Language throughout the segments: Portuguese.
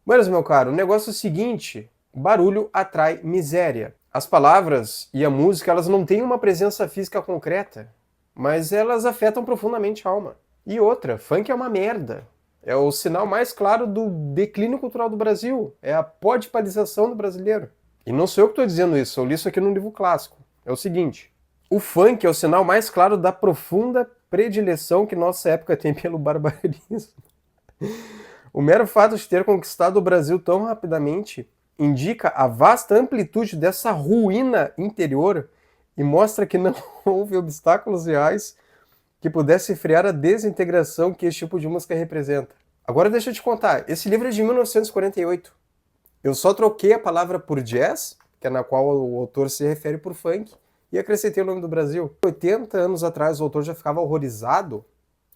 Mas, meu caro, o negócio é o seguinte: barulho atrai miséria. As palavras e a música, elas não têm uma presença física concreta, mas elas afetam profundamente a alma. E outra, funk é uma merda. É o sinal mais claro do declínio cultural do Brasil. É a podparização do brasileiro. E não sou eu que estou dizendo isso, eu li isso aqui num livro clássico. É o seguinte: o funk é o sinal mais claro da profunda predileção que nossa época tem pelo barbarismo. O mero fato de ter conquistado o Brasil tão rapidamente indica a vasta amplitude dessa ruína interior e mostra que não houve obstáculos reais que pudesse frear a desintegração que esse tipo de música representa. Agora deixa eu te contar, esse livro é de 1948. Eu só troquei a palavra por jazz, que é na qual o autor se refere por funk, e acrescentei o nome do Brasil. 80 anos atrás o autor já ficava horrorizado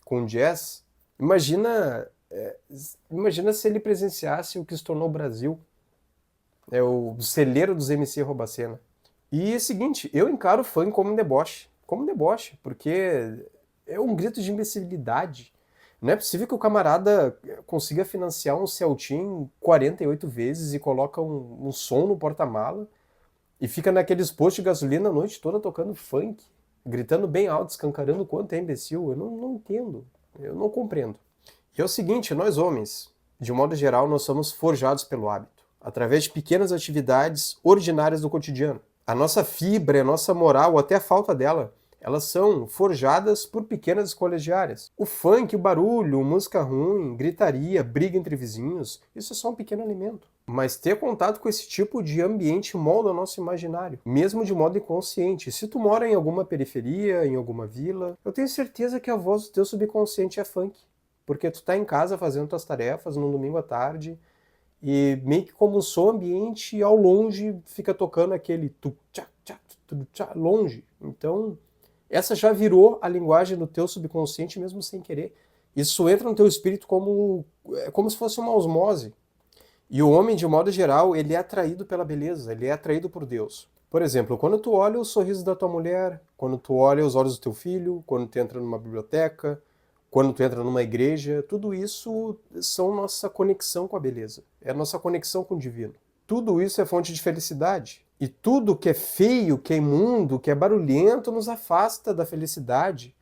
com jazz. Imagina, imagina se ele presenciasse o que se tornou o Brasil, é o celeiro dos MC Robacena. E é o seguinte, eu encaro o funk como um deboche, porque é um grito de imbecilidade. Não é possível que o camarada consiga financiar um Celtim 48 vezes e coloca um som no porta-mala e fica naqueles postos de gasolina a noite toda tocando funk, gritando bem alto, escancarando o quanto é imbecil. Eu não entendo, eu não compreendo. E é o seguinte, nós homens, de um modo geral, nós somos forjados pelo hábito, através de pequenas atividades ordinárias do cotidiano. A nossa fibra, a nossa moral, ou até a falta dela, elas são forjadas por pequenas escolhas diárias. O funk, o barulho, música ruim, gritaria, briga entre vizinhos, isso é só um pequeno alimento. Mas ter contato com esse tipo de ambiente molda o nosso imaginário, mesmo de modo inconsciente. Se tu mora em alguma periferia, em alguma vila, eu tenho certeza que a voz do teu subconsciente é funk. Porque tu tá em casa fazendo tuas tarefas num domingo à tarde e meio que como um som ambiente ao longe fica tocando aquele tu tchá tchá tu tchá longe. Então, essa já virou a linguagem do teu subconsciente mesmo sem querer. Isso entra no teu espírito como se fosse uma osmose. E o homem, de modo geral, ele é atraído pela beleza, ele é atraído por Deus. Por exemplo, quando tu olha o sorriso da tua mulher, quando tu olha os olhos do teu filho, quando tu entra numa biblioteca, quando tu entra numa igreja, tudo isso são nossa conexão com a beleza, é a nossa conexão com o divino. Tudo isso é fonte de felicidade. E tudo que é feio, que é imundo, que é barulhento, nos afasta da felicidade.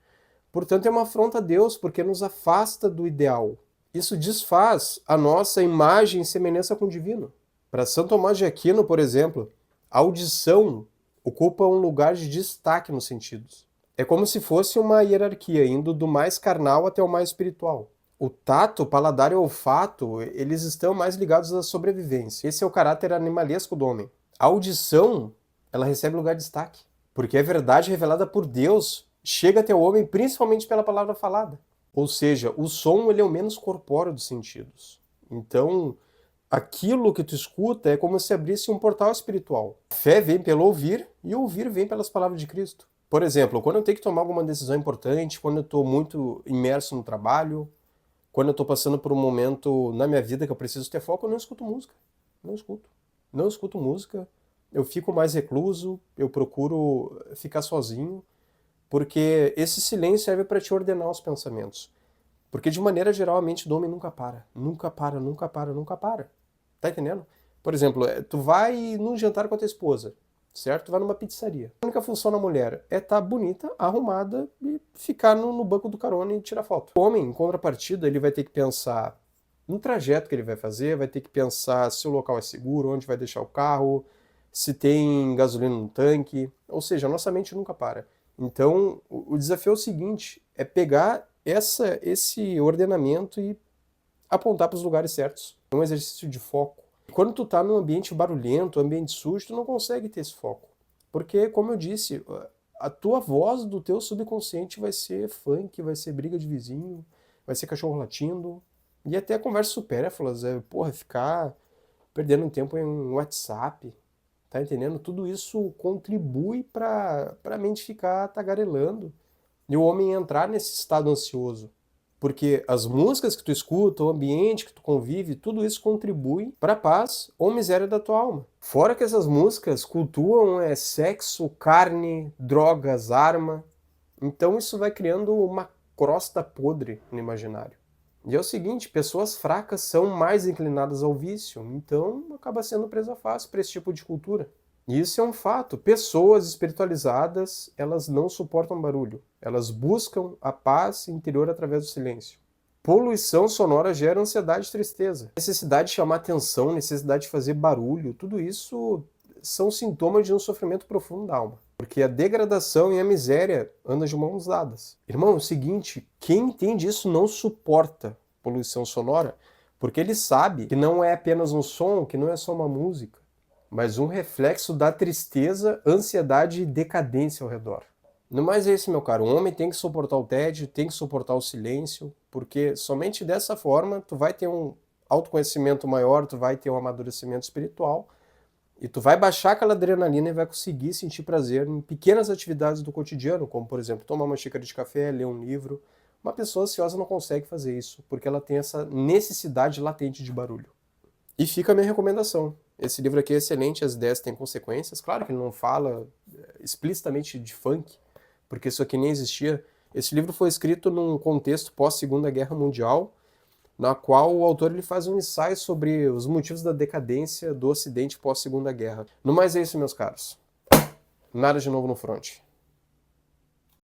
Portanto, é uma afronta a Deus, porque nos afasta do ideal. Isso desfaz a nossa imagem e semelhança com o divino. Para São Tomás de Aquino, por exemplo, a audição ocupa um lugar de destaque nos sentidos. É como se fosse uma hierarquia, indo do mais carnal até o mais espiritual. O tato, o paladar e o olfato, eles estão mais ligados à sobrevivência. Esse é o caráter animalesco do homem. A audição, ela recebe lugar de destaque, porque a verdade revelada por Deus chega até o homem principalmente pela palavra falada. Ou seja, o som ele é o menos corpóreo dos sentidos. Então, aquilo que tu escuta é como se abrisse um portal espiritual. A fé vem pelo ouvir e o ouvir vem pelas palavras de Cristo. Por exemplo, quando eu tenho que tomar alguma decisão importante, quando eu estou muito imerso no trabalho, quando eu estou passando por um momento na minha vida que eu preciso ter foco, eu não escuto música. Não escuto. Não escuto música. Eu fico mais recluso, eu procuro ficar sozinho, porque esse silêncio serve para te ordenar os pensamentos. Porque de maneira geral a mente do homem nunca para. Nunca para, nunca para, nunca para. Tá entendendo? Por exemplo, tu vai num jantar com a tua esposa, certo? Tu vai numa pizzaria. A única função da mulher é estar bonita, arrumada e ficar no banco do carona e tirar foto. O homem, em contrapartida, ele vai ter que pensar no trajeto que ele vai fazer, vai ter que pensar se o local é seguro, onde vai deixar o carro, se tem gasolina no tanque. Ou seja, a nossa mente nunca para. Então, o desafio é o seguinte, é pegar esse ordenamento e apontar para os lugares certos. É um exercício de foco. Quando tu tá num ambiente barulhento, ambiente sujo, tu não consegue ter esse foco. Porque, como eu disse, a tua voz do teu subconsciente vai ser funk, vai ser briga de vizinho, vai ser cachorro latindo, e até conversas supérfluas, porra, ficar perdendo tempo em WhatsApp, tá entendendo? Tudo isso contribui para a mente ficar tagarelando e o homem entrar nesse estado ansioso. Porque as músicas que tu escuta, o ambiente que tu convive, tudo isso contribui para a paz ou miséria da tua alma. Fora que essas músicas cultuam sexo, carne, drogas, arma. Então isso vai criando uma crosta podre no imaginário. E é o seguinte, pessoas fracas são mais inclinadas ao vício, então acaba sendo presa fácil para esse tipo de cultura. E isso é um fato. Pessoas espiritualizadas, elas não suportam barulho. Elas buscam a paz interior através do silêncio. Poluição sonora gera ansiedade e tristeza. Necessidade de chamar atenção, necessidade de fazer barulho, tudo isso são sintomas de um sofrimento profundo da alma. Porque a degradação e a miséria andam de mãos dadas. Irmão, é o seguinte, quem entende isso não suporta poluição sonora, porque ele sabe que não é apenas um som, que não é só uma música, mas um reflexo da tristeza, ansiedade e decadência ao redor. No mais é esse, meu caro, o homem tem que suportar o tédio, tem que suportar o silêncio, porque somente dessa forma tu vai ter um autoconhecimento maior, tu vai ter um amadurecimento espiritual, e tu vai baixar aquela adrenalina e vai conseguir sentir prazer em pequenas atividades do cotidiano, como, por exemplo, tomar uma xícara de café, ler um livro. Uma pessoa ansiosa não consegue fazer isso, porque ela tem essa necessidade latente de barulho. E fica a minha recomendação. Esse livro aqui é excelente, As Ideias Têm Consequências. Claro que ele não fala explicitamente de funk, porque isso aqui nem existia. Esse livro foi escrito num contexto pós-Segunda Guerra Mundial, na qual o autor ele faz um ensaio sobre os motivos da decadência do Ocidente pós-Segunda Guerra. No mais é isso, meus caros. Nada de novo no front.